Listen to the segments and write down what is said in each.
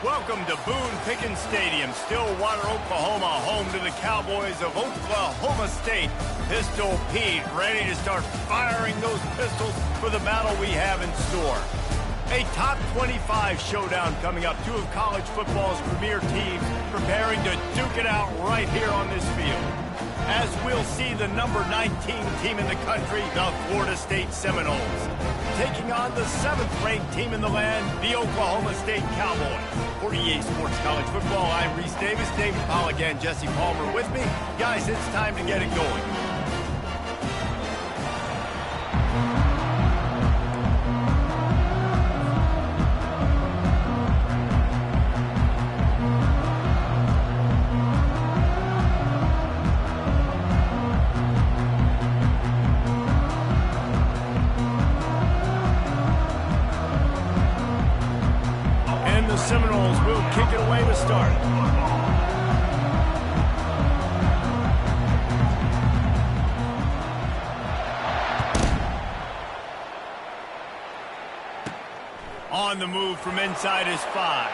Welcome to Boone Pickens Stadium, Stillwater, Oklahoma, home to the Cowboys of Oklahoma State. Pistol Pete ready to start firing those pistols for the battle we have in store. A top 25 showdown coming up. Two of college football's premier teams preparing to duke it out right here on this field. As we'll see the number 19 team in the country, the Florida State Seminoles, taking on the 7th-ranked team in the land, the Oklahoma State Cowboys. For EA Sports College Football, I'm Reese Davis, David Pollock, and Jesse Palmer with me. Guys, it's time to get it going. Seminoles will kick it away to start. On the move from inside his 5.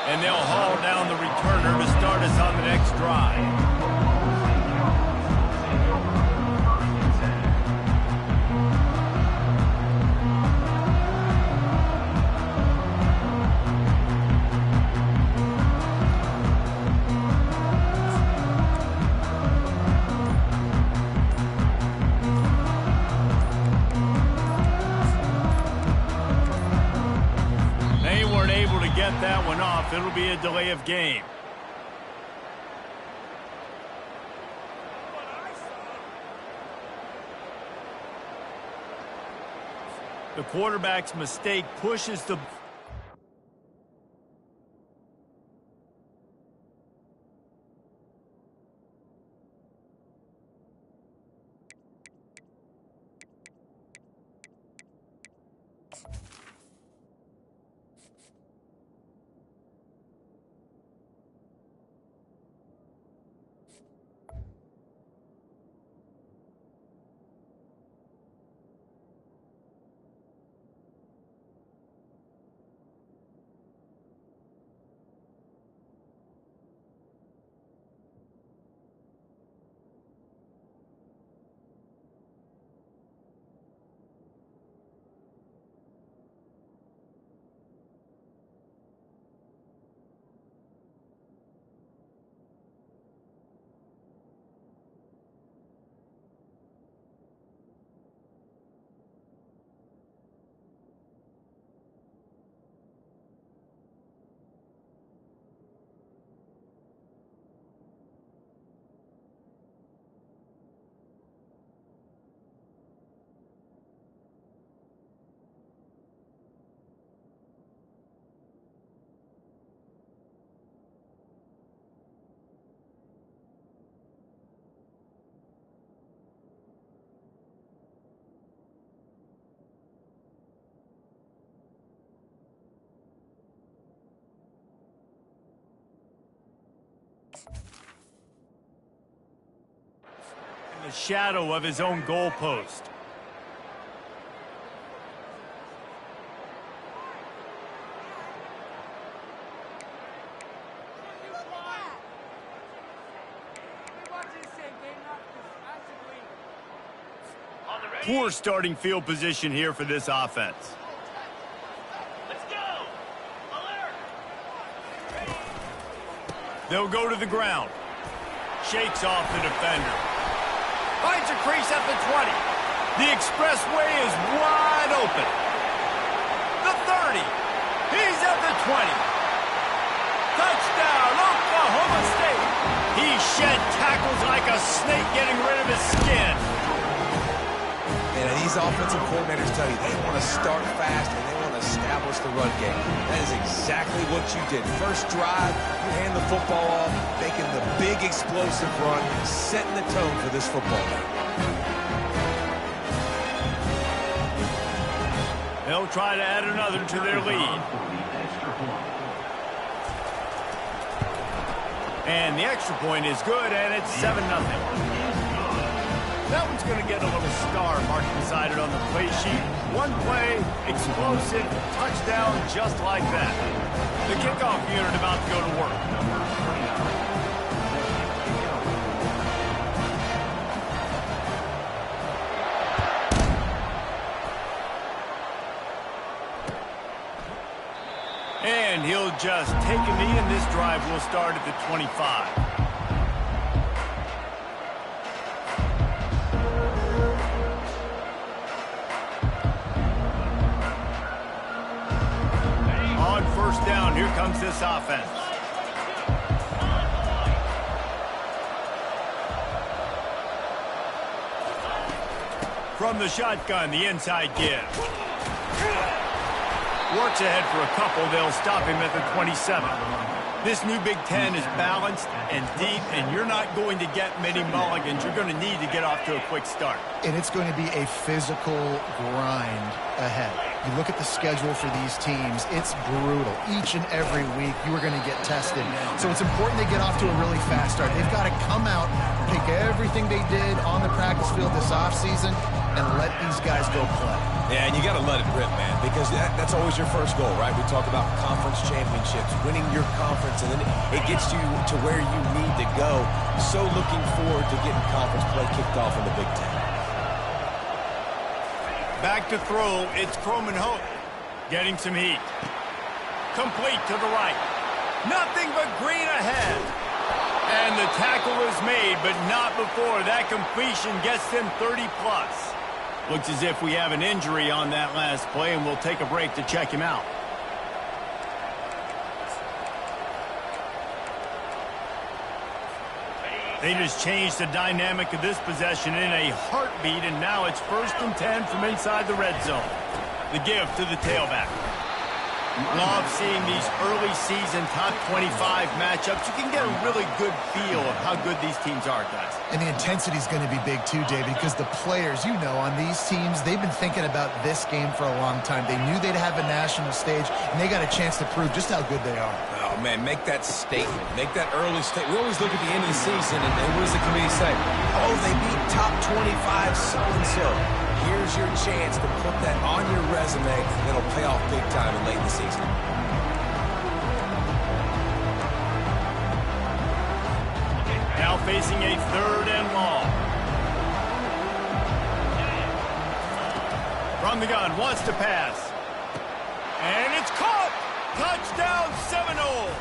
And they'll haul down the returner to start us on the next drive. Get that one off. It'll be a delay of game. The quarterback's mistake pushes the... the shadow of his own goalpost. Poor starting field position here for this offense. Let's go! Alert! They'll go to the ground. Shakes off the defender. Finds a crease at the 20. The expressway is wide open. The 30. He's at the 20. Touchdown, Oklahoma State. He shed tackles like a snake getting rid of his skin. And these offensive coordinators tell you they want to start fast and they want to establish the run game. That is exactly what you did. First drive, you hand the football off, making the big explosive run, setting the tone for this football game. They'll try to add another to their lead. And the extra point is good, and it's 7-0. That one's going to get a little star marked beside it on the play sheet. One play, explosive, touchdown, just like that. The kickoff unit about to go to work. And he'll just take a knee, and this drive will start at the 25. First down, here comes this offense. From the shotgun, the inside give. Works ahead for a couple. They'll stop him at the 27. This new Big Ten is balanced and deep, and you're not going to get many mulligans. You're going to need to get off to a quick start. And it's going to be a physical grind ahead. You look at the schedule for these teams, it's brutal. Each and every week, you are going to get tested. So it's important they get off to a really fast start. They've got to come out, take everything they did on the practice field this offseason, and let these guys go play. Yeah, and you got to let it rip, man, because that's always your first goal, right? We talk about conference championships, winning your conference, and then it gets you to where you need to go. So looking forward to getting conference play kicked off in the Big Ten. Back to throw, it's Croman-Hope getting some heat. Complete to the right. Nothing but green ahead. And the tackle is made, but not before that completion gets them 30-plus. Looks as if we have an injury on that last play, and we'll take a break to check him out. They just changed the dynamic of this possession in a heartbeat, and now it's 1st and 10 from inside the red zone. The give to the tailback. Love seeing these early season top 25 matchups. You can get a really good feel of how good these teams are, guys. And the intensity is going to be big too, David, because the players, you know, on these teams, they've been thinking about this game for a long time. They knew they'd have a national stage, and they got a chance to prove just how good they are. Oh, man, make that statement. Make that early statement. We always look at the end of the season, and what does the committee say? Oh, they beat top 25 so-and-so. Here's your chance to put that on your resume that'll pay off big time and late in the season. Now facing a 3rd and long. From the gun, wants to pass. And it's caught! Touchdown Seminoles!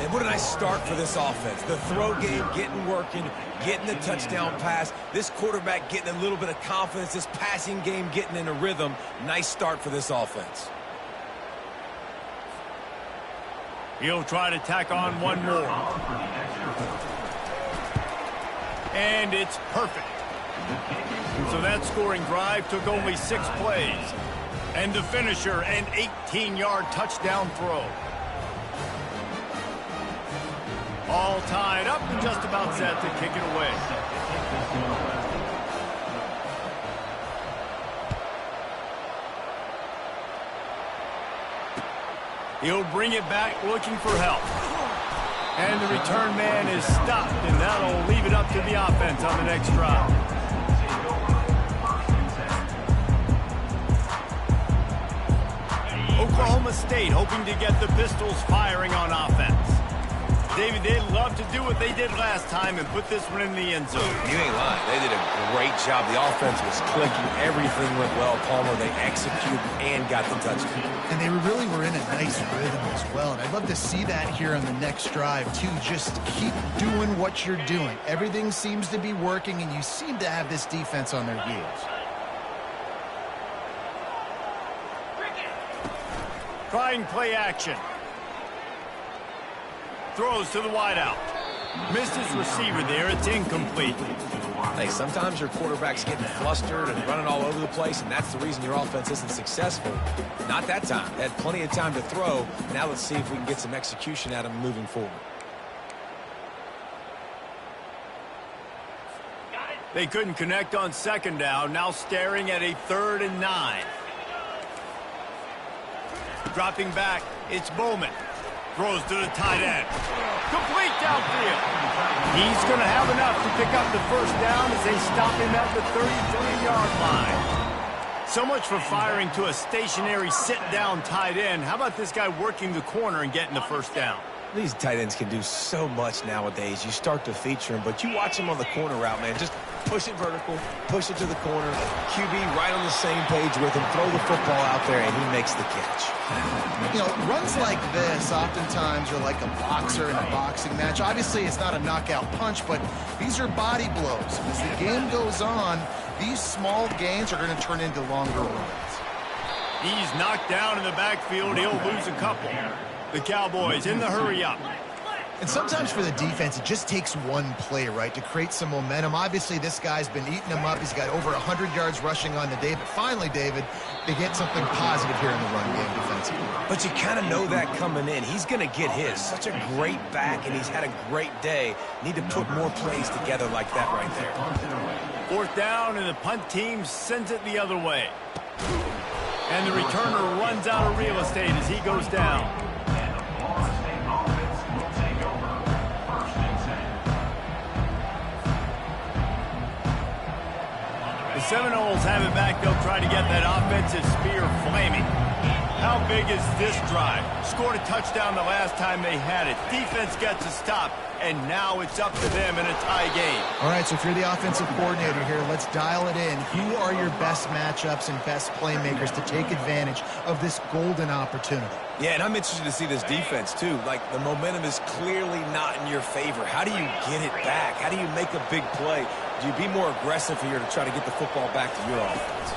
And what a nice start for this offense. The throw game getting working, getting the touchdown pass. This quarterback getting a little bit of confidence. This passing game getting in a rhythm. Nice start for this offense. He'll try to tack on one more. And it's perfect. So that scoring drive took only 6 plays. And the finisher, an 18-yard touchdown throw. All tied up and just about set to kick it away. He'll bring it back looking for help. And the return man is stopped, and that'll leave it up to the offense on the next drive. Oklahoma State hoping to get the Pistols firing on offense. David, they'd love to do what they did last time and put this one in the end zone. You ain't lying. They did a great job. The offense was clicking. Everything went well, Palmer. They executed and got the touchdown. And they really were in a nice rhythm as well. And I'd love to see that here on the next drive, too. Just keep doing what you're doing. Everything seems to be working, and you seem to have this defense on their heels. Trying play action. Throws to the wideout. Missed his receiver there. It's incomplete. Hey, sometimes your quarterback's getting flustered and running all over the place, and that's the reason your offense isn't successful. Not that time. They had plenty of time to throw. Now let's see if we can get some execution at him moving forward. They couldn't connect on 2nd down. Now staring at a 3rd and 9. Dropping back, it's Bowman. Throws to the tight end. Complete downfield. He's going to have enough to pick up the first down as they stop him at the 33-yard line. So much for firing to a stationary sit-down tight end. How about this guy working the corner and getting the first down? These tight ends can do so much nowadays. You start to feature them, but you watch them on the corner route, man. Just push it vertical, push it to the corner. QB right on the same page with him. Throw the football out there, and he makes the catch. You know, runs like this oftentimes are like a boxer in a boxing match. Obviously, it's not a knockout punch, but these are body blows. As the game goes on, these small gains are going to turn into longer runs. He's knocked down in the backfield. He'll lose a couple. The Cowboys in the hurry up. And sometimes for the defense, it just takes one play, right, to create some momentum. Obviously, this guy's been eating them up. He's got over 100 yards rushing on the day. But finally, David, they get something positive here in the run game defensively. But you kind of know that coming in. He's going to get his. Such a great back, and he's had a great day. Need to put more plays together like that right there. Fourth down, and the punt team sends it the other way. And the returner runs out of real estate as he goes down. The Seminoles have it back. They'll try to get that offensive spear flaming. How big is this drive? Scored a touchdown the last time they had it. Defense gets a stop, and now it's up to them in a tie game. All right, so if you're the offensive coordinator here, let's dial it in. Who are your best matchups and best playmakers to take advantage of this golden opportunity? Yeah, and I'm interested to see this defense, too. Like, the momentum is clearly not in your favor. How do you get it back? How do you make a big play? Do you be more aggressive here to try to get the football back to your offense?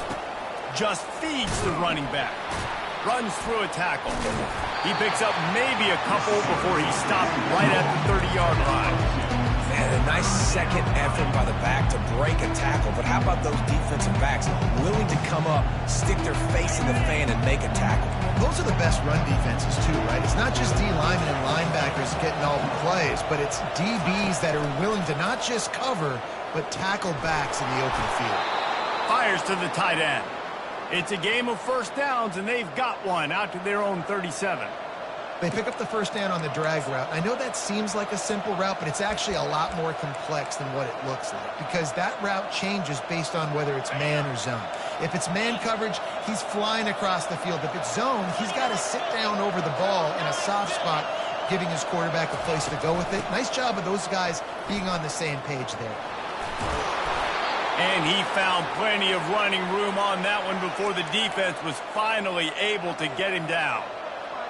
Just feeds the running back. Runs through a tackle. He picks up maybe a couple before he's stopped right at the 30-yard line. Man, a nice second effort by the back to break a tackle. But how about those defensive backs willing to come up, stick their face in the fan, and make a tackle? Those are the best run defenses, too, right? It's not just D linemen and linebackers getting all the plays, but it's DBs that are willing to not just cover, but tackle backs in the open field. Fires to the tight end. It's a game of first downs, and they've got one out to their own 37. They pick up the first down on the drag route. I know that seems like a simple route, but it's actually a lot more complex than what it looks like because that route changes based on whether it's man or zone. If it's man coverage, he's flying across the field. If it's zone, he's got to sit down over the ball in a soft spot, giving his quarterback a place to go with it. Nice job of those guys being on the same page there. And he found plenty of running room on that one before the defense was finally able to get him down.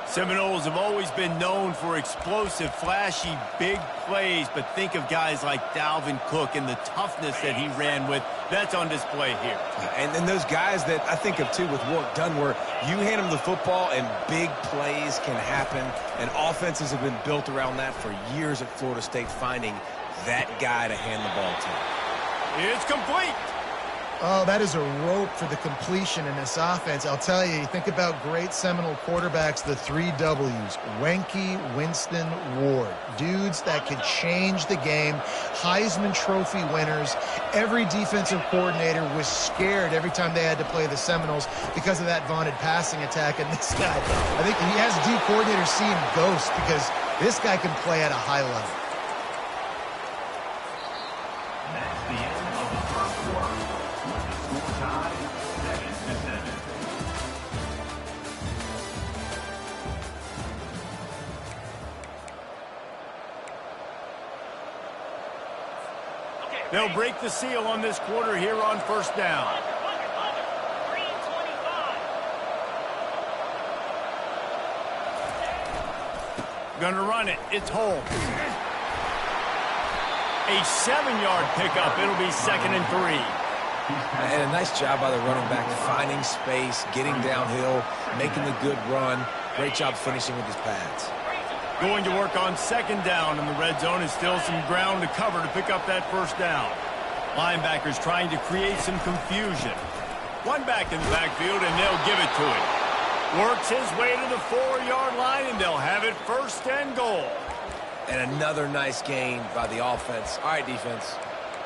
Seminoles have always been known for explosive, flashy, big plays, but think of guys like Dalvin Cook and the toughness that he ran with. That's on display here. And then those guys that I think of, too, with work done where you hand them the football and big plays can happen, and offenses have been built around that for years at Florida State, finding that guy to hand the ball to. It's complete. Oh, that is a rope for the completion in this offense. I'll tell you, think about great Seminole quarterbacks, the 3 W's. Wenke, Winston, Ward. Dudes that could change the game. Heisman Trophy winners. Every defensive coordinator was scared every time they had to play the Seminoles because of that vaunted passing attack. And this guy, I think he has D coordinators seeing ghosts because this guy can play at a high level. They'll break the seal on this quarter here on first down. Gonna run it. It's Holmes. A 7-yard pickup. It'll be 2nd and 3. And a nice job by the running back, finding space, getting downhill, making the good run. Great job finishing with his pads. Going to work on 2nd down in the red zone. Is still some ground to cover to pick up that first down. Linebackers trying to create some confusion. One back in the backfield, and they'll give it to him. Works his way to the 4-yard line, and they'll have it 1st and goal. And another nice gain by the offense. All right, defense,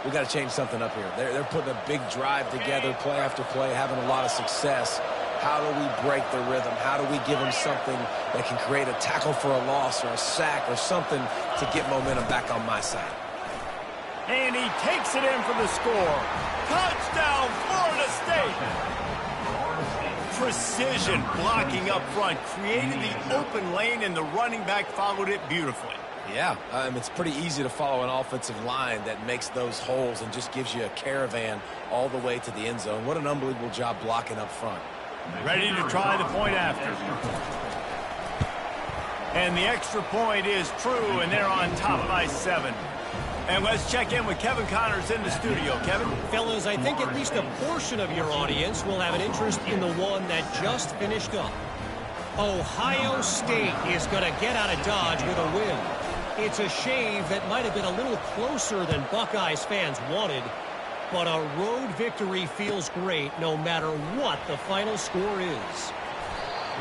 we got to change something up here. They're putting a big drive together, play after play, having a lot of success. How do we break the rhythm? How do we give them something that can create a tackle for a loss or a sack or something to get momentum back on my side? And he takes it in for the score. Touchdown, Florida State! Precision blocking up front, created the open lane, and the running back followed it beautifully. Yeah, it's pretty easy to follow an offensive line that makes those holes and just gives you a caravan all the way to the end zone. What an unbelievable job blocking up front. Ready to try the point after. And the extra point is true, and they're on top by 7. And let's check in with Kevin Connors in the studio. Kevin? Fellas, I think at least a portion of your audience will have an interest in the one that just finished up. Ohio State is going to get out of Dodge with a win. It's a shave that might have been a little closer than Buckeyes fans wanted, but a road victory feels great no matter what the final score is.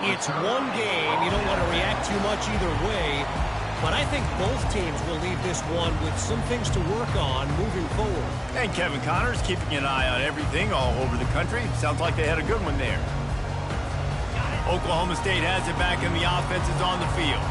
It's one game. You don't want to react too much either way, but I think both teams will leave this one with some things to work on moving forward. And Kevin Connors keeping an eye on everything all over the country. Sounds like they had a good one there. Oklahoma State has it back, and the offense is on the field.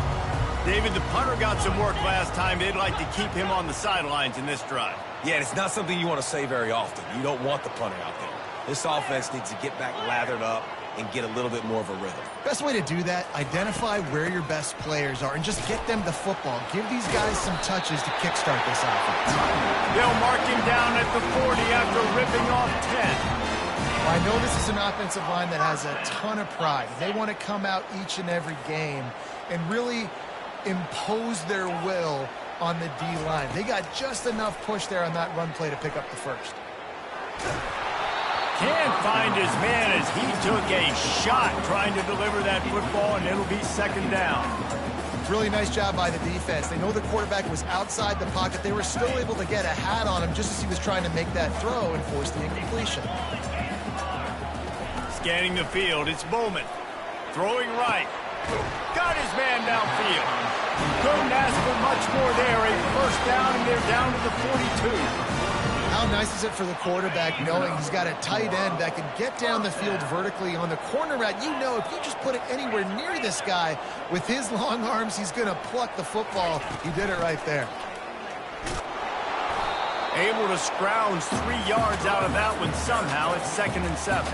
David, the punter got some work last time. They'd like to keep him on the sidelines in this drive. Yeah, it's not something you want to say very often. You don't want the punter out there. This offense needs to get back lathered up and get a little bit more of a rhythm. Best way to do that, identify where your best players are and just get them the football. Give these guys some touches to kickstart this offense. They'll mark him down at the 40 after ripping off 10. Well, I know this is an offensive line that has a ton of pride. They want to come out each and every game and really impose their will on the D-line. They got just enough push there on that run play to pick up the first. Can't find his man as he took a shot trying to deliver that football, and it'll be second down. Really nice job by the defense. They know the quarterback was outside the pocket. They were still able to get a hat on him just as he was trying to make that throw and force the incompletion. Scanning the field, it's Bowman. Throwing right. Got his man downfield. Couldn't ask for much more there. A first down, and they're down to the 42. How nice is it for the quarterback knowing he's got a tight end that can get down the field vertically on the corner route? You know, if you just put it anywhere near this guy with his long arms, he's going to pluck the football. He did it right there. Able to scrounge 3 yards out of that one somehow. It's 2nd and 7.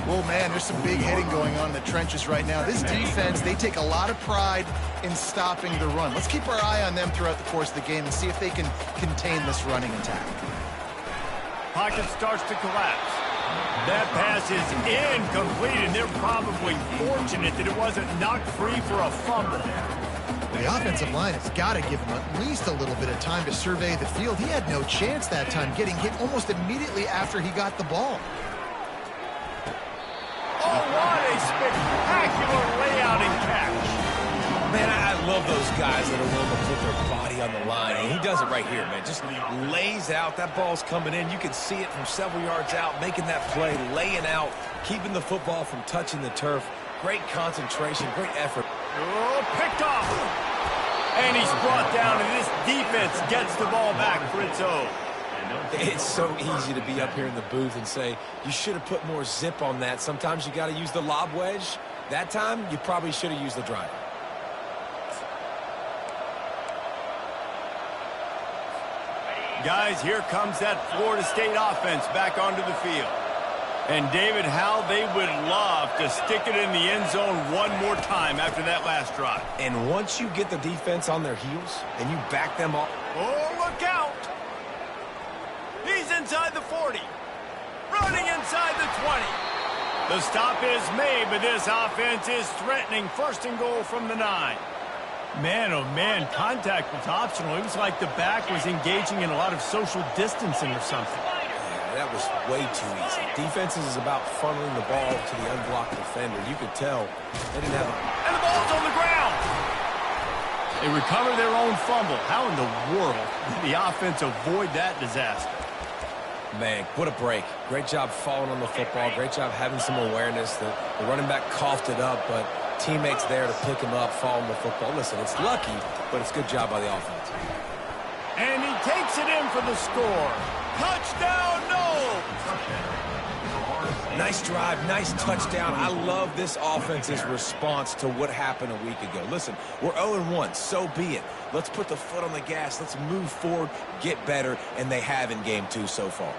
Well, man, there's some big hitting going on in the trenches right now. This defense, they take a lot of pride in stopping the run. Let's keep our eye on them throughout the course of the game and see if they can contain this running attack. Pocket starts to collapse. That pass is incomplete, and they're probably fortunate that it wasn't knocked free for a fumble. The offensive line has got to give him at least a little bit of time to survey the field. He had no chance that time, getting hit almost immediately after he got the ball. Oh, what a spectacular layout and catch. Man, I love those guys that are willing to put their body on the line. And he does it right here, man. Just lays out. That ball's coming in. You can see it from several yards out, making that play, laying out, keeping the football from touching the turf. Great concentration, great effort. Oh, picked off. And he's brought down, and this defense gets the ball back for its own. It's so easy to be up here in the booth and say, you should have put more zip on that. Sometimes you got to use the lob wedge. That time, you probably should have used the drive. Guys, here comes that Florida State offense back onto the field. And David, how they would love to stick it in the end zone one more time after that last drive. And once you get the defense on their heels and you back them up. Oh, look out! He's inside the 40. Running inside the 20. The stop is made, but this offense is threatening. 1st and goal from the 9. Man, oh man, contact was optional. It was like the back was engaging in a lot of social distancing or something. Yeah, that was way too easy. Defenses is about funneling the ball to the unblocked defender. You could tell they didn't have a... And the ball's on the ground! They recover their own fumble. How in the world did the offense avoid that disaster? Man, what a break. Great job falling on the football. Great job having some awareness. The running back coughed it up, but teammates there to pick him up, fall on the football. Listen, it's lucky, but it's a good job by the offense. And he takes it in for the score. Touchdown, no! Nice drive, nice touchdown. I love this offense's response to what happened a week ago. Listen, we're 0-1, so be it. Let's put the foot on the gas. Let's move forward, get better, and they have in game 2 so far.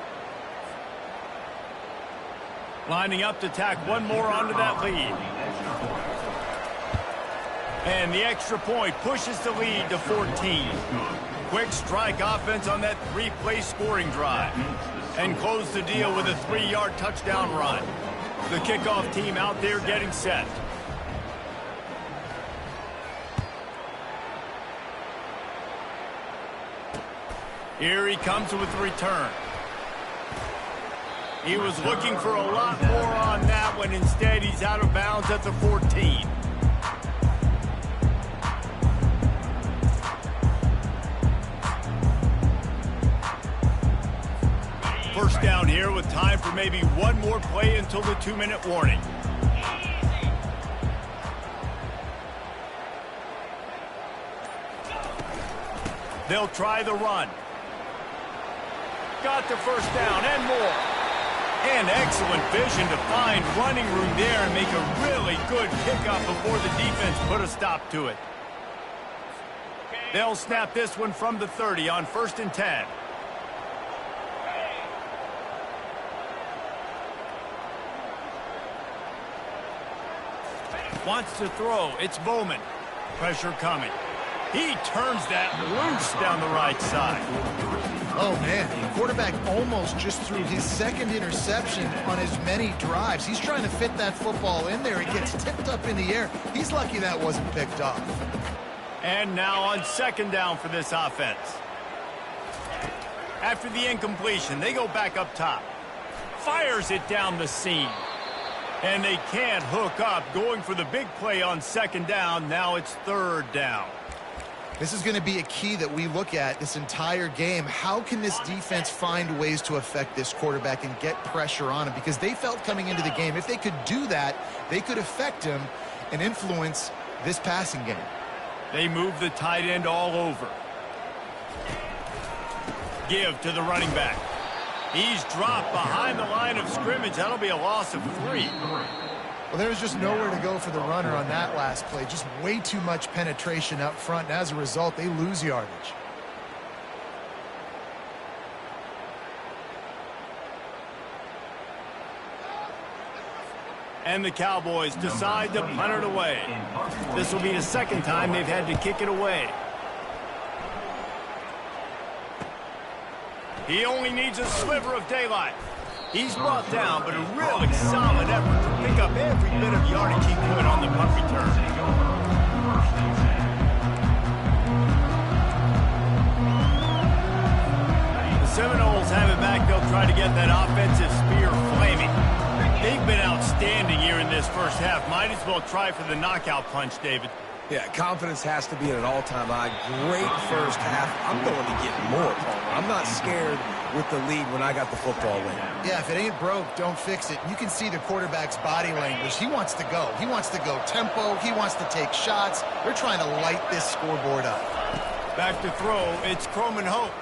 Lining up to tack one more onto that lead. And the extra point pushes the lead to 14. Quick strike offense on that 3-play scoring drive. And close the deal with a 3-yard touchdown run. The kickoff team out there getting set. Here he comes with the return. He was looking for a lot more on that one. Instead, he's out of bounds at the 14. First down here with time for maybe one more play until the 2-minute warning. They'll try the run. Got the first down and more. And excellent vision to find running room there and make a really good pickup before the defense put a stop to it. They'll snap this one from the 30 on 1st and 10. Wants to throw. It's Bowman. Pressure coming. He turns that loose down the right side. Oh, man. The quarterback almost just threw his second interception on as many drives. He's trying to fit that football in there. It gets tipped up in the air. He's lucky that wasn't picked off. And now on 2nd down for this offense. After the incompletion, they go back up top. Fires it down the seam. And they can't hook up, going for the big play on 2nd down. Now it's 3rd down. This is going to be a key that we look at this entire game. How can this defense find ways to affect this quarterback and get pressure on him? Because they felt coming into the game, if they could do that, they could affect him and influence this passing game. They move the tight end all over. Give to the running back. He's dropped behind the line of scrimmage. That'll be a loss of 3. Well, there was just nowhere to go for the runner on that last play. Just way too much penetration up front. And as a result, they lose yardage. And the Cowboys decide to punt it away. This will be the 2nd time they've had to kick it away. He only needs a sliver of daylight. He's brought down, but a really solid effort to pick up every bit of yardage he could on the punt return. The Seminoles have it back. They'll try to get that offensive spear flaming. They've been outstanding here in this first half. Might as well try for the knockout punch, David. Yeah, confidence has to be at an all-time high. Great first half. I'm going to get more, Palmer. I'm not scared with the lead when I got the football in. Yeah, if it ain't broke, don't fix it. You can see the quarterback's body language. He wants to go. He wants to go tempo. He wants to take shots. They're trying to light this scoreboard up. Back to throw. It's Croman Hope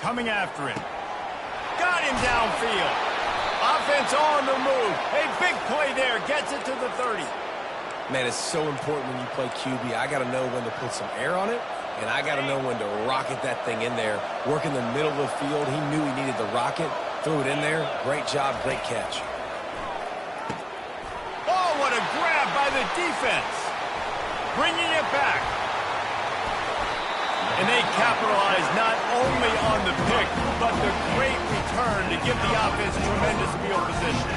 coming after him. Got him downfield. Offense on the move. A big play there. Gets it to the 30. Man, it's so important when you play QB. I got to know when to put some air on it, and I got to know when to rocket that thing in there. Work in the middle of the field. He knew he needed the rocket. Threw it in there. Great job, great catch. Oh, what a grab by the defense. Bringing it back. And they capitalize not only on the pick, but the great return to give the offense tremendous field position.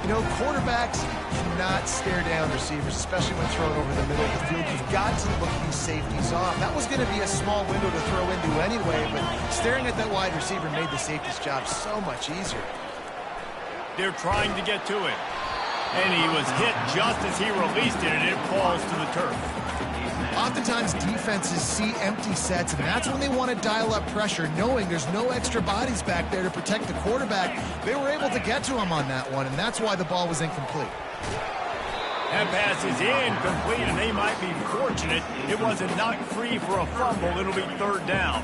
You know, quarterbacks cannot stare down receivers, especially when thrown over the middle of the field. You've got to look these safeties off. That was going to be a small window to throw into anyway, but staring at that wide receiver made the safety's job so much easier. They're trying to get to it. And he was hit just as he released it, and it falls to the turf. Oftentimes, defenses see empty sets, and that's when they want to dial up pressure, knowing there's no extra bodies back there to protect the quarterback. They were able to get to him on that one, and that's why the ball was incomplete. That pass is incomplete, and they might be fortunate it wasn't knocked free for a fumble. It'll be 3rd down.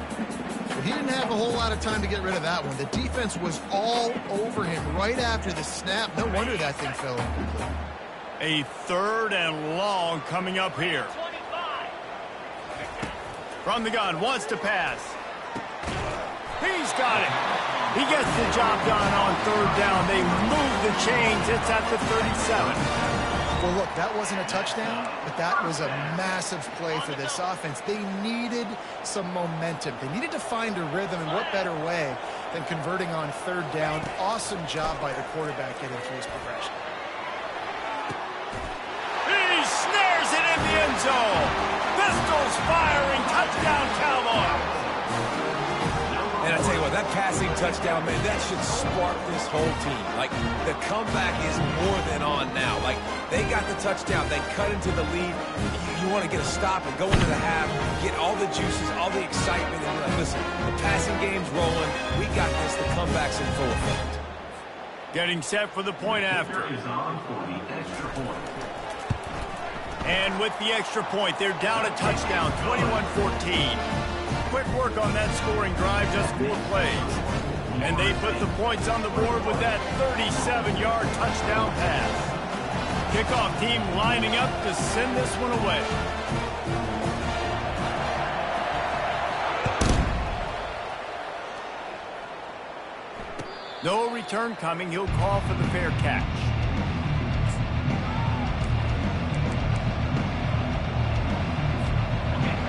But he didn't have a whole lot of time to get rid of that one. The defense was all over him right after the snap. No wonder that thing fell incomplete. A 3rd and long coming up here. 25. From the gun, wants to pass. He's got it. He gets the job done on 3rd down. They move the chains. It's at the 37. Well, look, that wasn't a touchdown, but that was a massive play for this offense. They needed some momentum. They needed to find a rhythm, and what better way than converting on 3rd down. Awesome job by the quarterback getting through his progression. He snares it in the end zone. Pistols firing. Touchdown, Cowboys. And I tell you what, that passing touchdown, man, that should spark this whole team. Like, the comeback is more than on now. Like, they got the touchdown. They cut into the lead. You want to get a stop and go into the half, get all the juices, all the excitement, and you're like, listen, the passing game's rolling. We got this. The comeback's in full effect. Getting set for the point after. And with the extra point, they're down a touchdown, 21-14. Quick work on that scoring drive, just 4 plays. And they put the points on the board with that 37-yard touchdown pass. Kickoff team lining up to send this one away. No return coming. He'll call for the fair catch.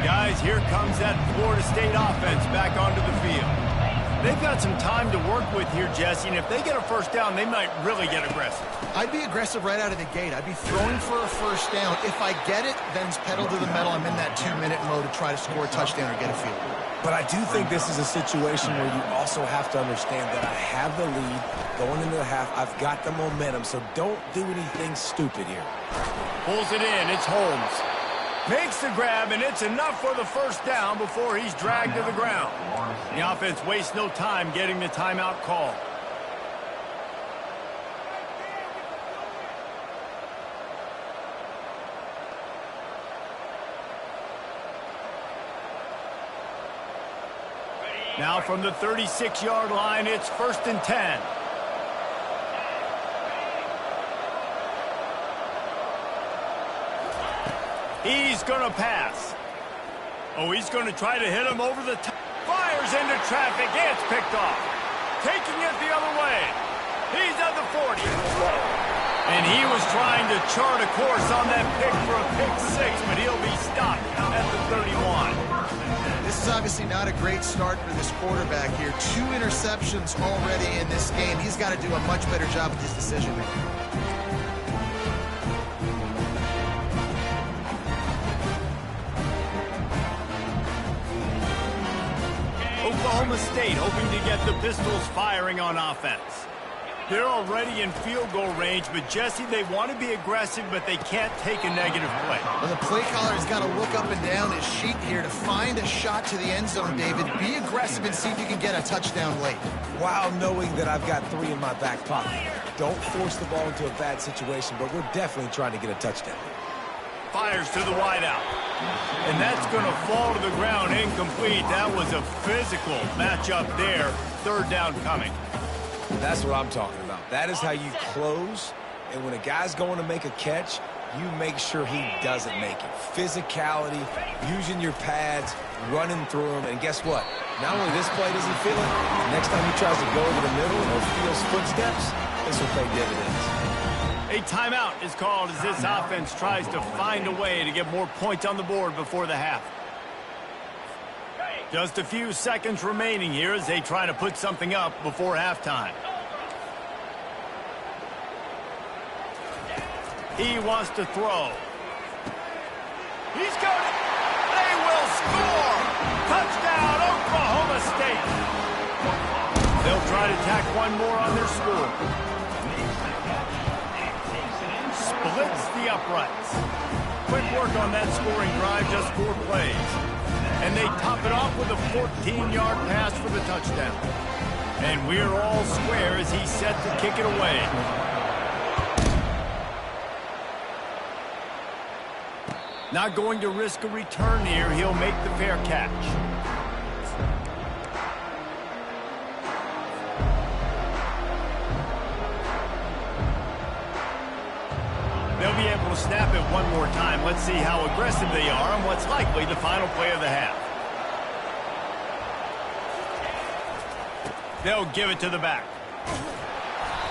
Guys, here comes that Florida State offense back onto the field. They've got some time to work with here, Jesse, and if they get a 1st down, they might really get aggressive. I'd be aggressive right out of the gate. I'd be throwing for a 1st down. If I get it, then it's pedal to the metal. I'm in that 2-minute mode to try to score a touchdown or get a field goal. But I do think this is a situation where you also have to understand that I have the lead going into the half. I've got the momentum, so don't do anything stupid here. Pulls it in. It's Holmes. Makes the grab, and it's enough for the 1st down before he's dragged to the ground. The offense wastes no time getting the timeout call. Now from the 36-yard line, it's 1st and 10. He's going to pass. Oh, he's going to try to hit him over the top. Fires into traffic. It's picked off. Taking it the other way. He's at the 40. And he was trying to chart a course on that pick for a pick 6, but he'll be stopped at the 31. This is obviously not a great start for this quarterback here. 2 interceptions already in this game. He's got to do a much better job with his decision-making. Oklahoma State hoping to get the Pistols firing on offense. They're already in field goal range, but Jesse, they want to be aggressive, but they can't take a negative play. Well, the play caller's got to look up and down his sheet here to find a shot to the end zone, David. Be aggressive and see if you can get a touchdown late. While knowing that I've got 3 in my back pocket. Don't force the ball into a bad situation, but we're definitely trying to get a touchdown. Fires to the wideout. And that's going to fall to the ground incomplete. That was a physical matchup there. 3rd down coming. That's what I'm talking about. That is how you close. And when a guy's going to make a catch, you make sure he doesn't make it. Physicality, using your pads, running through them. And guess what? Not only this play does he feel it, next time he tries to go over the middle or feels footsteps, this will pay dividends. A timeout is called as this offense tries to find a way to get more points on the board before the half. Just a few seconds remaining here as they try to put something up before halftime. He wants to throw. He's got it. They will score. Touchdown, Oklahoma State. They'll try to tack one more on their score. Splits the uprights. Quick work on that scoring drive, just 4 plays. And they top it off with a 14-yard pass for the touchdown. And we're all square as he's set to kick it away. Not going to risk a return here. He'll make the fair catch. be able to snap it one more time. Let's see how aggressive they are and what's likely the final play of the half. They'll give it to the back.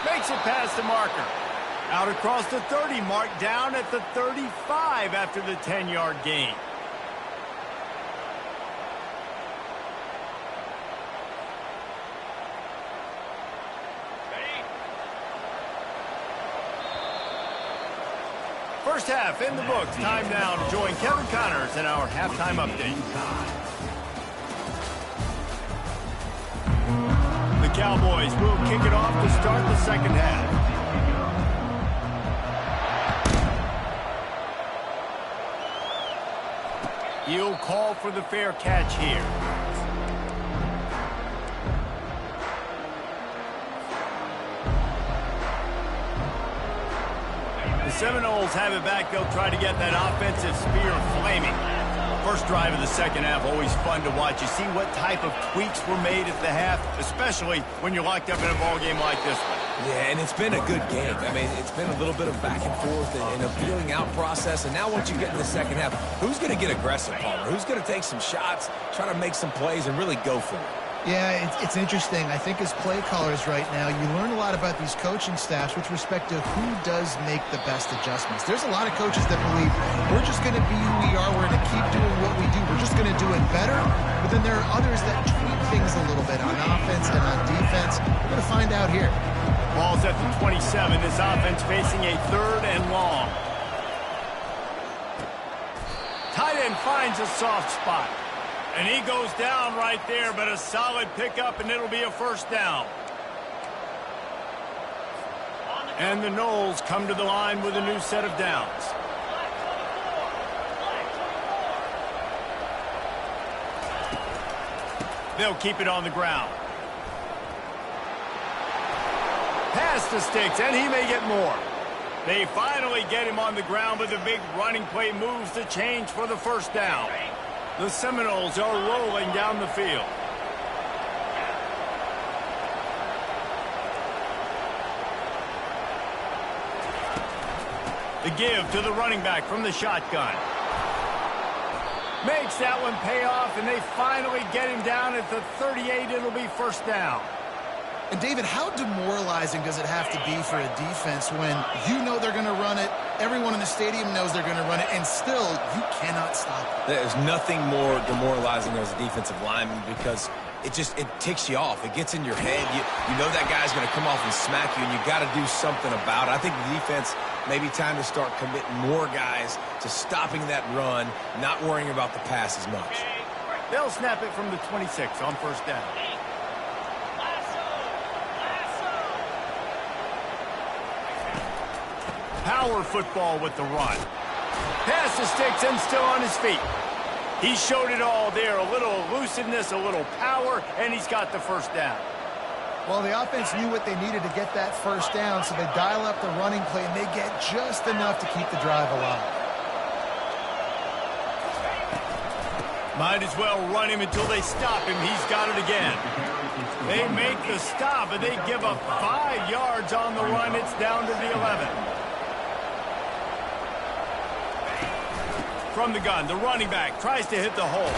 Makes it past the marker. Out across the 30, marked down at the 35 after the 10-yard gain. First half in the books. Time now to join Kevin Connors in our halftime update. The Cowboys will kick it off to start the second half. He'll call for the fair catch here. The Seminoles have it back. They'll try to get that offensive spear flaming. First drive of the second half, always fun to watch. You see what type of tweaks were made at the half, especially when you're locked up in a ball game like this one. Yeah, and it's been a good game. I mean, it's been a little bit of back and forth and a feeling out process. And now once you get in the second half, who's going to get aggressive, Palmer? Who's going to take some shots, try to make some plays, and really go for it? Yeah, it's interesting. I think as play callers right now, you learn a lot about these coaching staffs with respect to who does make the best adjustments. There's a lot of coaches that believe we're just going to be who we are. We're going to keep doing what we do. We're just going to do it better. But then there are others that tweak things a little bit on offense and on defense. We're going to find out here. Ball's at the 27. This offense facing a 3rd and long. Tight end finds a soft spot. And he goes down right there, but a solid pickup, and it'll be a first down. And the Noles come to the line with a new set of downs. They'll keep it on the ground. Pass to Sticks, and he may get more. They finally get him on the ground, but the big running play moves the change for the first down. The Seminoles are rolling down the field. The give to the running back from the shotgun. Makes that one pay off, and they finally get him down at the 38. It'll be first down. And, David, how demoralizing does it have to be for a defense when you know they're going to run it, everyone in the stadium knows they're going to run it, and still you cannot stop it? There's nothing more demoralizing as a defensive lineman because it ticks you off. It gets in your head. You know that guy's going to come off and smack you, and you got to do something about it. I think the defense maybe time to start committing more guys to stopping that run, not worrying about the pass as much. They'll snap it from the 26 on first down. Power football with the run. Pass to Sticks and still on his feet. He showed it all there. A little elusiveness, a little power, and he's got the first down. Well, the offense knew what they needed to get that first down, so they dial up the running play, and they get just enough to keep the drive alive. Might as well run him until they stop him. He's got it again. They make the stop, and they give up 5 yards on the run. It's down to the 11. From the gun, the running back tries to hit the hole.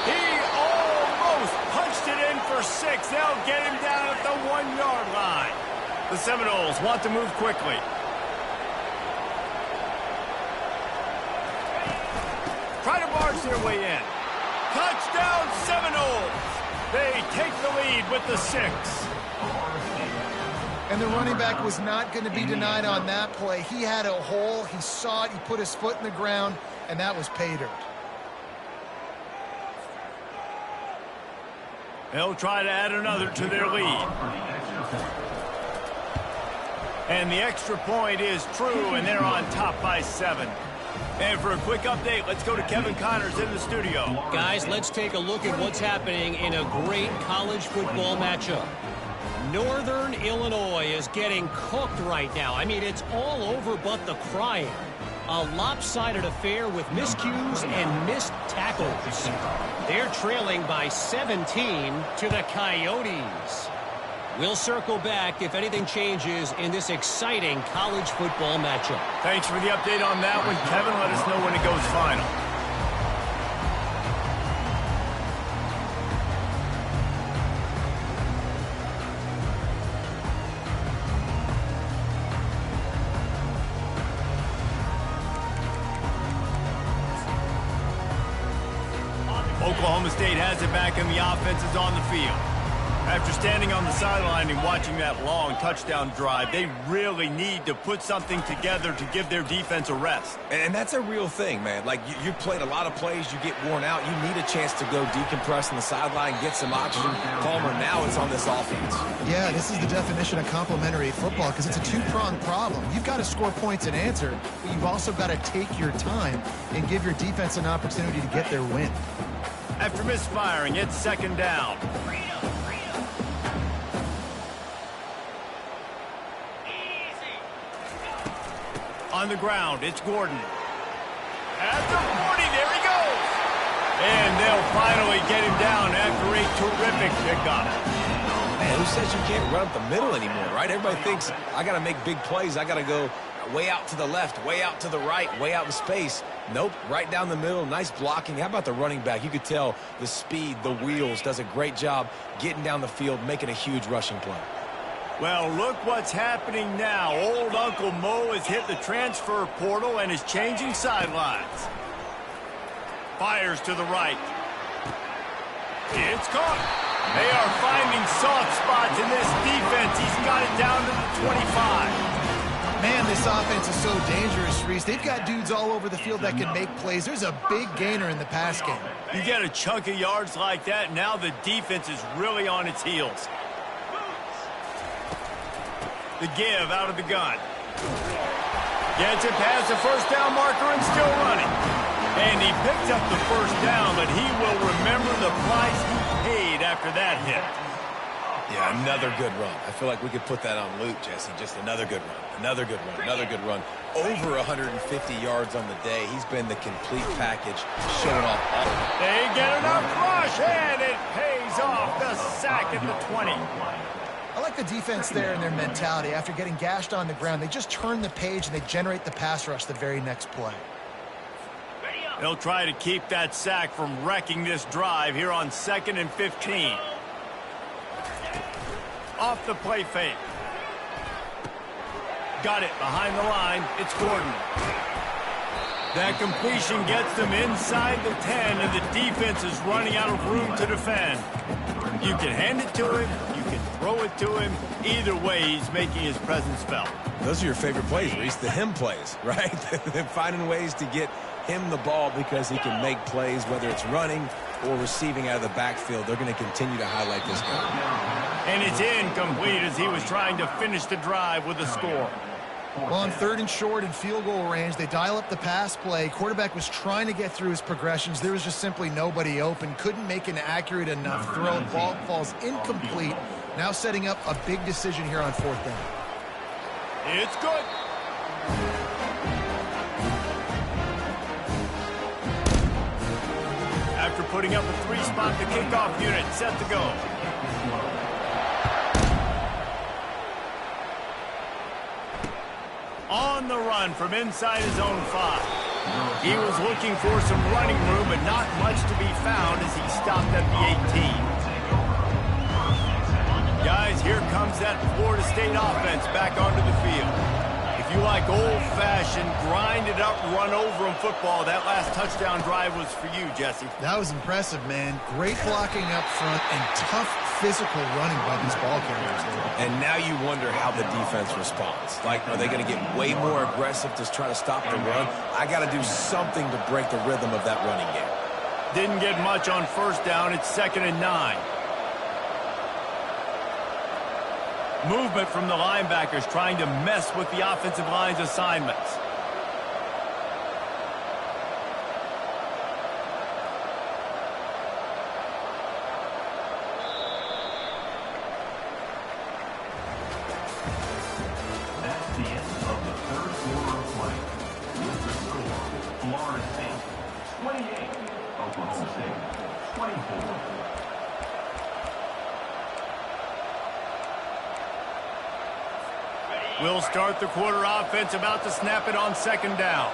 He almost punched it in for 6. They'll get him down at the 1-yard line. The Seminoles want to move quickly. Try to barge their way in. Touchdown, Seminoles! They take the lead with the 6. And the running back was not going to be denied on that play. He had a hole. He saw it. He put his foot in the ground, and that was pay dirt. They'll try to add another to their lead. And the extra point is true, and they're on top by 7. And for a quick update, let's go to Kevin Connors in the studio. Guys, let's take a look at what's happening in a great college football matchup. Northern Illinois is getting cooked right now. I mean, it's all over but the crying. A lopsided affair with miscues and missed tackles. They're trailing by 17 to the Coyotes. We'll circle back if anything changes in this exciting college football matchup. Thanks for the update on that one, Kevin. Let us know when it goes final. Oklahoma State has it back and the offense is on the field. After standing on the sideline and watching that long touchdown drive, they really need to put something together to give their defense a rest. And that's a real thing, man. Like, you played a lot of plays, you get worn out. You need a chance to go decompress on the sideline, get some oxygen. Palmer, now it's on this offense. Yeah, this is the definition of complementary football because it's a two-pronged problem. You've got to score points and answer, but you've also got to take your time and give your defense an opportunity to get their win. After misfiring, it's second down. On the ground, it's Gordon. At the 40, there he goes. And they'll finally get him down after a terrific pickup. Man, who says you can't run up the middle anymore, right? Everybody thinks, I got to make big plays. I got to go way out to the left, way out to the right, way out in space. Nope, right down the middle, nice blocking. How about the running back? You could tell the speed, the wheels, does a great job getting down the field, making a huge rushing play. Well, look what's happening now. Old Uncle Mo has hit the transfer portal and is changing sidelines. Fires to the right. It's caught. They are finding soft spots in this defense. He's got it down to the 25. Man, this offense is so dangerous, Reese. They've got dudes all over the field that can make plays. There's a big gainer in the pass game. You get a chunk of yards like that, now the defense is really on its heels. The give out of the gun. Gets it past the first down marker and still running. And he picked up the first down, but he will remember the price he paid after that hit. Yeah, another good run. I feel like we could put that on loop, Jesse. Just another good run. Another good run. Another good run. Over 150 yards on the day. He's been the complete package, showing off all. They get enough rush, and it pays off. The sack at the 20. I like the defense there and their mentality. After getting gashed on the ground, they just turn the page and they generate the pass rush the very next play. They'll try to keep that sack from wrecking this drive here on 2nd and 15. Off the play fake. Got it behind the line. It's Gordon. That completion gets them inside the 10, and the defense is running out of room to defend. You can hand it to him. You can throw it to him. Either way, he's making his presence felt. Those are your favorite plays, Reese, the him plays, right? They're finding ways to get him the ball because he can make plays, whether it's running or receiving out of the backfield. They're going to continue to highlight this guy. And it's incomplete as he was trying to finish the drive with a score. Well, on 3rd and short and field goal range, they dial up the pass play. Quarterback was trying to get through his progressions. There was just simply nobody open. Couldn't make an accurate enough throw. Ball falls incomplete. Now setting up a big decision here on 4th down. It's good. After putting up a 3-spot, the kickoff unit set to go. On the run from inside his own 5. He was looking for some running room, but not much to be found as he stopped at the 18. Guys, here comes that Florida State offense back onto the field. If you like old-fashioned, grind-it-up, run-over-'em football, that last touchdown drive was for you, Jesse. That was impressive, man. Great blocking up front and tough physical running by these ball carriers there. And now you wonder how the defense responds. Like, are they going to get way more aggressive to try to stop the run? I got to do something to break the rhythm of that running game. Didn't get much on 1st down. It's 2nd and 9. Movement from the linebackers trying to mess with the offensive line's assignments. That's the end of the 3rd quarter of play. With the score, Florida State 28, Oklahoma State 24. We'll start the quarter offense, about to snap it on second down.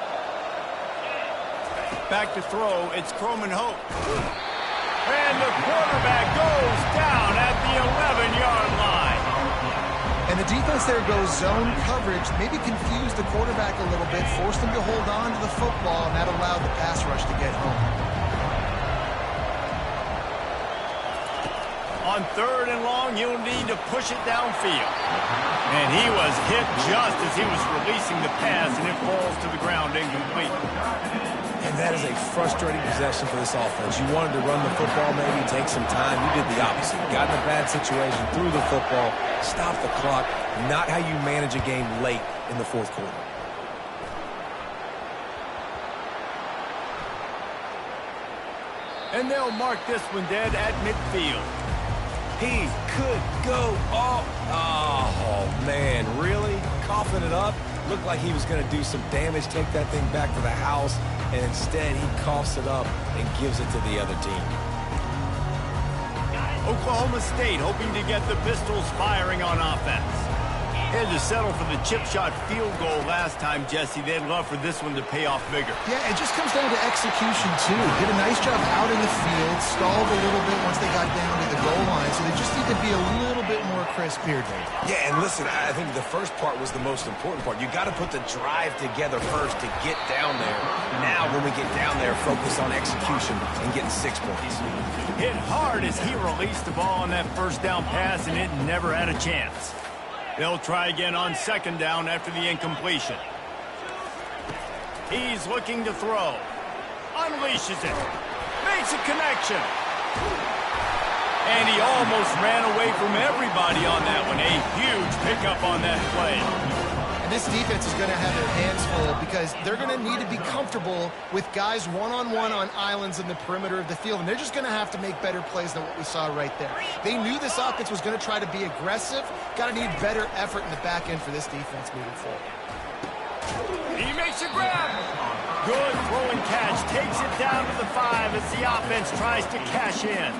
Back to throw, it's Croman Hope. And the quarterback goes down at the 11-yard line. And the defense there goes zone coverage, maybe confused the quarterback a little bit, forced him to hold on to the football, and that allowed the pass rush to get home. On third and long, you'll need to push it downfield. And he was hit just as he was releasing the pass, and it falls to the ground incomplete. And that is a frustrating possession for this offense. You wanted to run the football, maybe take some time. You did the opposite. Got in a bad situation, threw the football, stopped the clock. Not how you manage a game late in the fourth quarter. And they'll mark this one dead at midfield. He could go off. Oh, man, really? Coughing it up? Looked like he was going to do some damage, take that thing back to the house, and instead he coughs it up and gives it to the other team. Oklahoma State hoping to get the Pistols firing on offense. Had to settle for the chip shot field goal last time, Jesse. They'd love for this one to pay off bigger. Yeah, it just comes down to execution, too. Did a nice job out in the field, stalled a little bit once they got down to the goal line, so they just need to be a little bit more crisp here, Dave. Yeah, and listen, I think the first part was the most important part. You got to put the drive together first to get down there. Now, when we get down there, focus on execution and getting 6 points. Hit hard as he released the ball on that first down pass, and it never had a chance. They'll try again on second down after the incompletion. He's looking to throw. Unleashes it. Makes a connection. And he almost ran away from everybody on that one. A huge pickup on that play. And this defense is going to have their hands full because they're going to need to be comfortable with guys one-on-one on islands in the perimeter of the field. And they're just going to have to make better plays than what we saw right there. They knew this offense was going to try to be aggressive. Got to need better effort in the back end for this defense moving forward. He makes a grab. Good throwing catch. Takes it down to the 5 as the offense tries to cash in.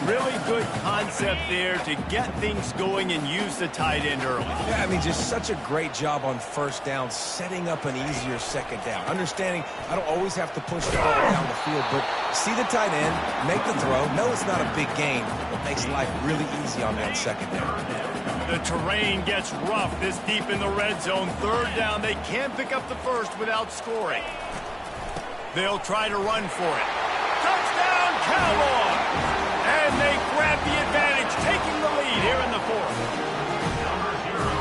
Really good concept there to get things going and use the tight end early. Yeah, I mean, just such a great job on first down, setting up an easier second down. Understanding I don't always have to push the ball down the field, but see the tight end, make the throw. No, it's not a big gain, but makes life really easy on that second down. The terrain gets rough this deep in the red zone. Third down, they can't pick up the first without scoring. They'll try to run for it. Touchdown, Cowboys! And they grab the advantage, taking the lead here in the fourth.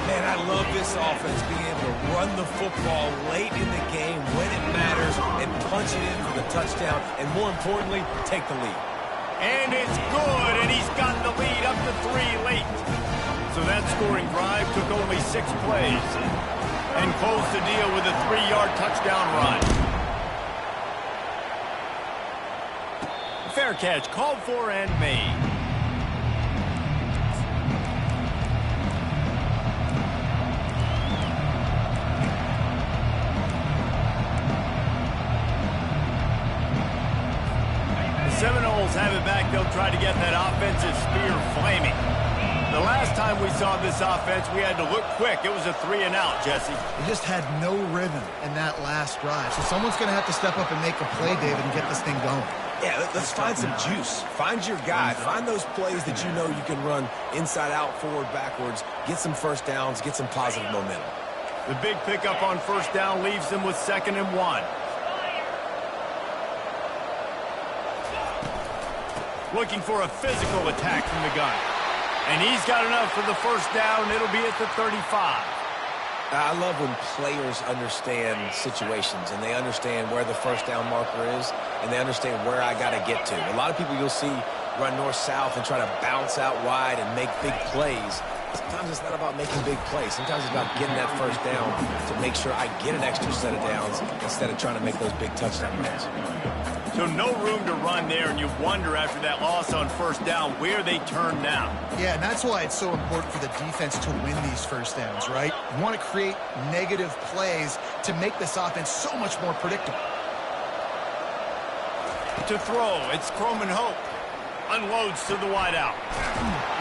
Man, I love this offense, being able to run the football late in the game when it matters and punch it in for the touchdown, and more importantly, take the lead. And it's good, and he's got the lead up to 3 late. So that scoring drive took only 6 plays and closed the deal with a 3-yard touchdown run. Fair catch called for and made. The Seminoles have it back. They'll try to get that offensive spear flaming. The last time we saw this offense, we had to look quick. It was a 3-and-out, Jesse. They just had no rhythm in that last drive. So someone's going to have to step up and make a play, David, and get this thing going. Yeah, let's find some juice. Find your guy. Find those plays that you know you can run inside out, forward, backwards. Get some first downs. Get some positive momentum. The big pickup on first down leaves them with 2nd and 1. Looking for a physical attack from the gun. And he's got enough for the first down. It'll be at the 35. I love when players understand situations and they understand where the first down marker is and they understand where I got to get to. A lot of people you'll see run north-south and try to bounce out wide and make big plays. Sometimes it's not about making big plays. Sometimes it's about getting that first down to make sure I get an extra set of downs instead of trying to make those big touchdown runs. So no room to run there, and you wonder after that loss on first down where they turn now. Yeah, and that's why it's so important for the defense to win these first downs, right? You want to create negative plays to make this offense so much more predictable. To throw, it's Croman Hope. Unloads to the wideout.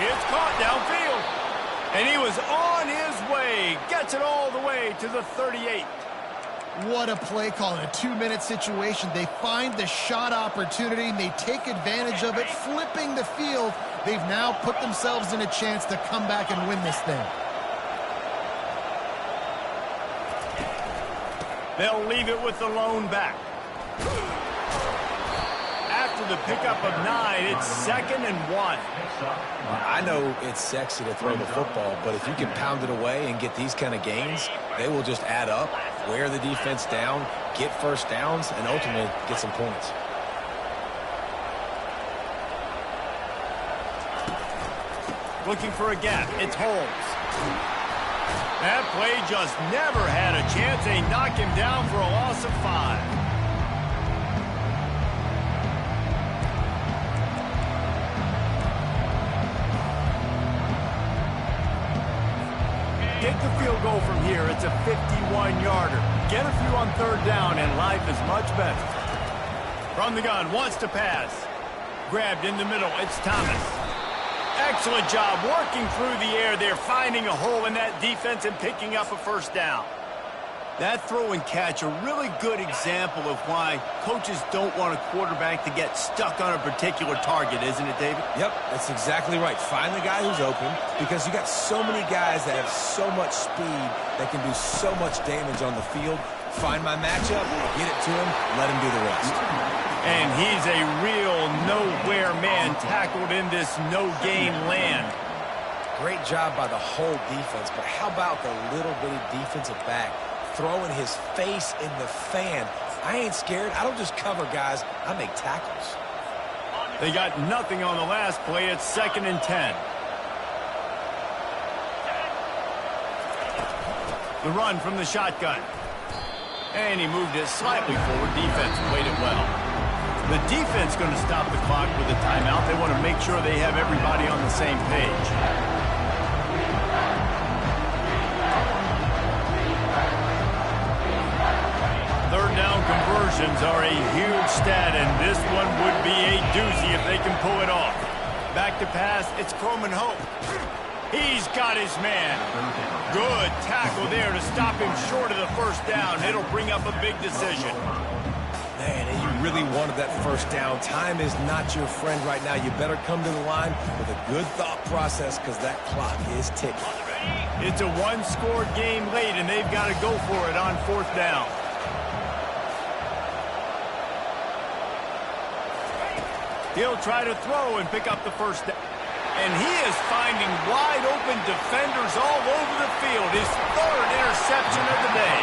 It's caught downfield. And he was on his way. Gets it all the way to the 38. What a play call in a 2-minute situation. They find the shot opportunity, and they take advantage of it, flipping the field. They've now put themselves in a chance to come back and win this thing. They'll leave it with the lone back. After the pickup of 9, it's 2nd and 1. I know it's sexy to throw the football, but if you can pound it away and get these kind of gains, they will just add up, wear the defense down, get first downs, and ultimately get some points. Looking for a gap. It's Holmes. That play just never had a chance. They knock him down for a loss of 5. Take the field goal from here. It's a 51-yarder. Get a few on 3rd down, and life is much better. From the gun, wants to pass. Grabbed in the middle. It's Thomas. Excellent job working through the air there, finding a hole in that defense and picking up a 1st down. That throw and catch, a really good example of why coaches don't want a quarterback to get stuck on a particular target, isn't it, David? Yep, that's exactly right. Find the guy who's open, because you got so many guys that have so much speed that can do so much damage on the field. Find my matchup, get it to him, let him do the rest. And he's a real nowhere man, tackled in this no-gain land. Great job by the whole defense, but how about the little bitty defensive back throwing his face in the fan? I ain't scared. I don't just cover guys. I make tackles. They got nothing on the last play. It's 2nd and 10. The run from the shotgun. And he moved it slightly forward. Defense played it well. The defense going to stop the clock with a timeout. They want to make sure they have everybody on the same page. Third down conversions are a huge stat, and this one would be a doozy if they can pull it off. Back to pass, it's Coleman Hope. He's got his man. Good tackle there to stop him short of the 1st down. It'll bring up a big decision. Man, and you really wanted that 1st down. Time is not your friend right now. You better come to the line with a good thought process, because that clock is ticking. It's a one-score game late, and they've got to go for it on 4th down. He'll try to throw and pick up the 1st down. And he is finding wide-open defenders all over the field. His 3rd interception of the day.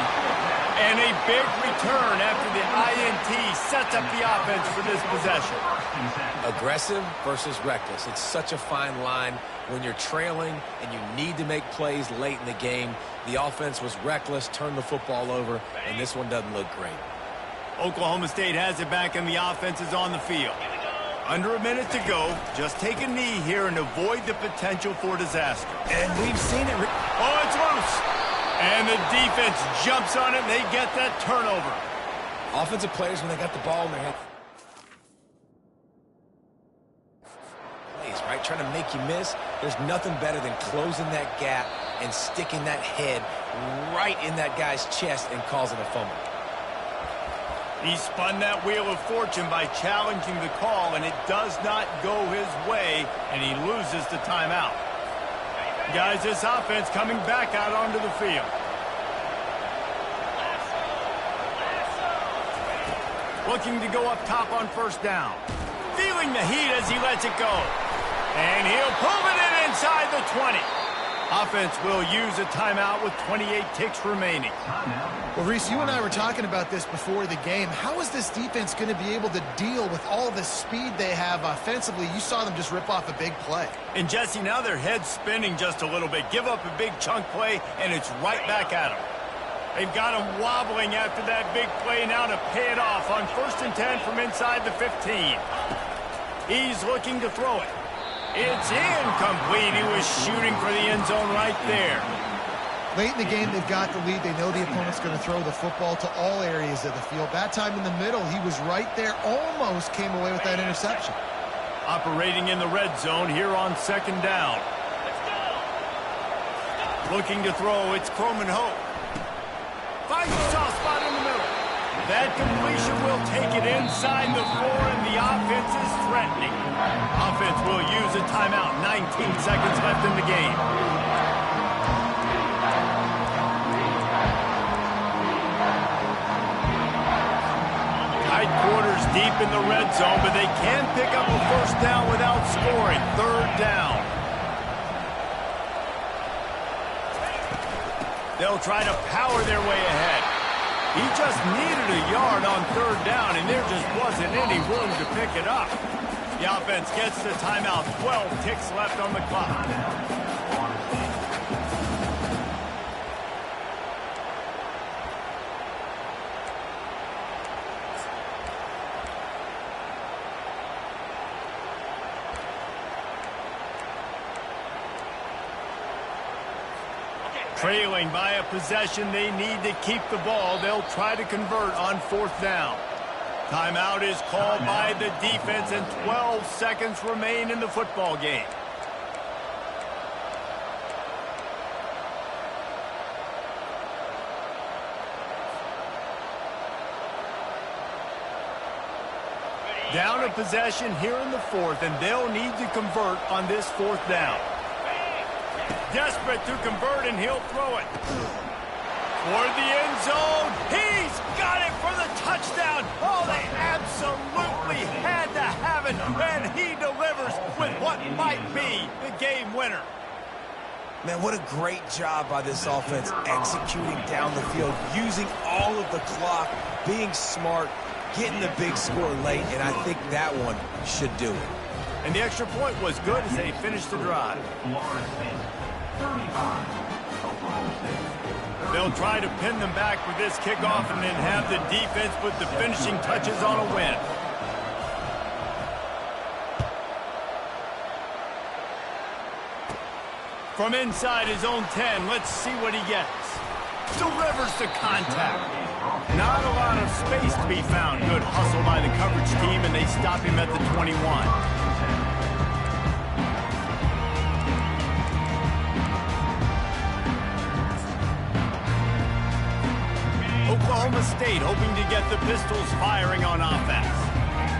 And a big return after the INT sets up the offense for this possession. Aggressive versus reckless. It's such a fine line when you're trailing and you need to make plays late in the game. The offense was reckless, turned the football over, and this one doesn't look great. Oklahoma State has it back, and the offense is on the field. Under a minute to go. Just take a knee here and avoid the potential for disaster. And we've seen it. Oh, it's loose. And the defense jumps on it, and they get that turnover. Offensive players, when they got the ball in their head. Plays, right? Trying to make you miss. There's nothing better than closing that gap and sticking that head right in that guy's chest and causing a fumble. He spun that wheel of fortune by challenging the call, and it does not go his way, and he loses the timeout. Guys, this offense coming back out onto the field. Looking to go up top on 1st down. Feeling the heat as he lets it go. And he'll pull it in inside the 20. Offense will use a timeout with 28 ticks remaining. Well, Reese, you and I were talking about this before the game. How is this defense going to be able to deal with all the speed they have offensively? You saw them just rip off a big play. And, Jesse, now their head's spinning just a little bit. Give up a big chunk play, and it's right back at them. They've got him wobbling after that big play now to pay it off on 1st and 10 from inside the 15. He's looking to throw it. It's incomplete. He was shooting for the end zone right there. Late in the game, they've got the lead. They know the opponent's going to throw the football to all areas of the field. That time in the middle, he was right there, almost came away with that interception. Operating in the red zone here on 2nd down. Looking to throw, it's Croman Hope. Finds a soft spot in the middle. That completion will take it inside the 4, and the offense is threatening. Offense will use a timeout. 19 seconds left in the game. Tight quarters deep in the red zone, but they can pick up a first down without scoring. Third down. They'll try to power their way ahead. He just needed a yard on third down, and there just wasn't any room to pick it up. The offense gets the timeout. 12 ticks left on the clock. Trailing by a possession, they need to keep the ball. They'll try to convert on fourth down. Timeout is called by the defense, and 12 seconds remain in the football game. Down a possession here in the fourth, and they'll need to convert on this fourth down. Desperate to convert, and he'll throw it. Toward the end zone. He's got it for the touchdown. Oh, they absolutely had to have it, and he delivers with what might be the game winner. Man, what a great job by this offense executing down the field, using all of the clock, being smart, getting the big score late, and I think that one should do it. And the extra point was good as they finished the drive. They'll try to pin them back with this kickoff and then have the defense put the finishing touches on a win. From inside his own 10, let's see what he gets. Delivers the contact. Not a lot of space to be found. Good hustle by the coverage team, and they stop him at the 21. Oklahoma State hoping to get the Pistols firing on offense.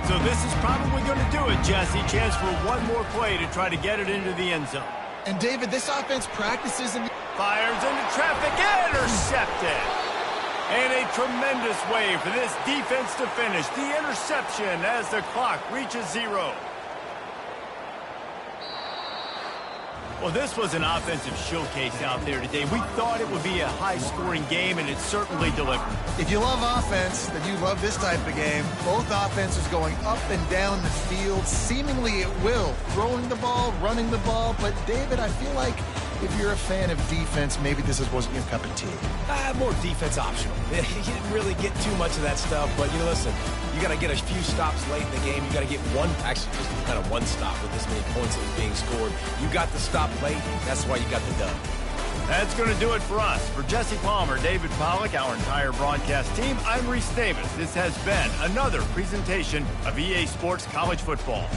So this is probably going to do it, Jesse. Chance for one more play to try to get it into the end zone. And David, this offense practices in the... Fires into traffic, intercepted. And a tremendous way for this defense to finish. The interception as the clock reaches 0. Well, this was an offensive showcase out there today. We thought it would be a high-scoring game, and it certainly delivered. If you love offense, then you love this type of game. Both offenses going up and down the field, seemingly at will. Throwing the ball, running the ball. But, David, I feel like if you're a fan of defense, maybe this wasn't your cup of tea. More defense optional. You didn't really get too much of that stuff, but, listen, you got to get a few stops late in the game. You got to get just kind of one stop with this many points that was being scored. You got the stop late. That's why you got the dub. That's going to do it for us. For Jesse Palmer, David Pollack, our entire broadcast team, I'm Reese Davis. This has been another presentation of EA Sports College Football.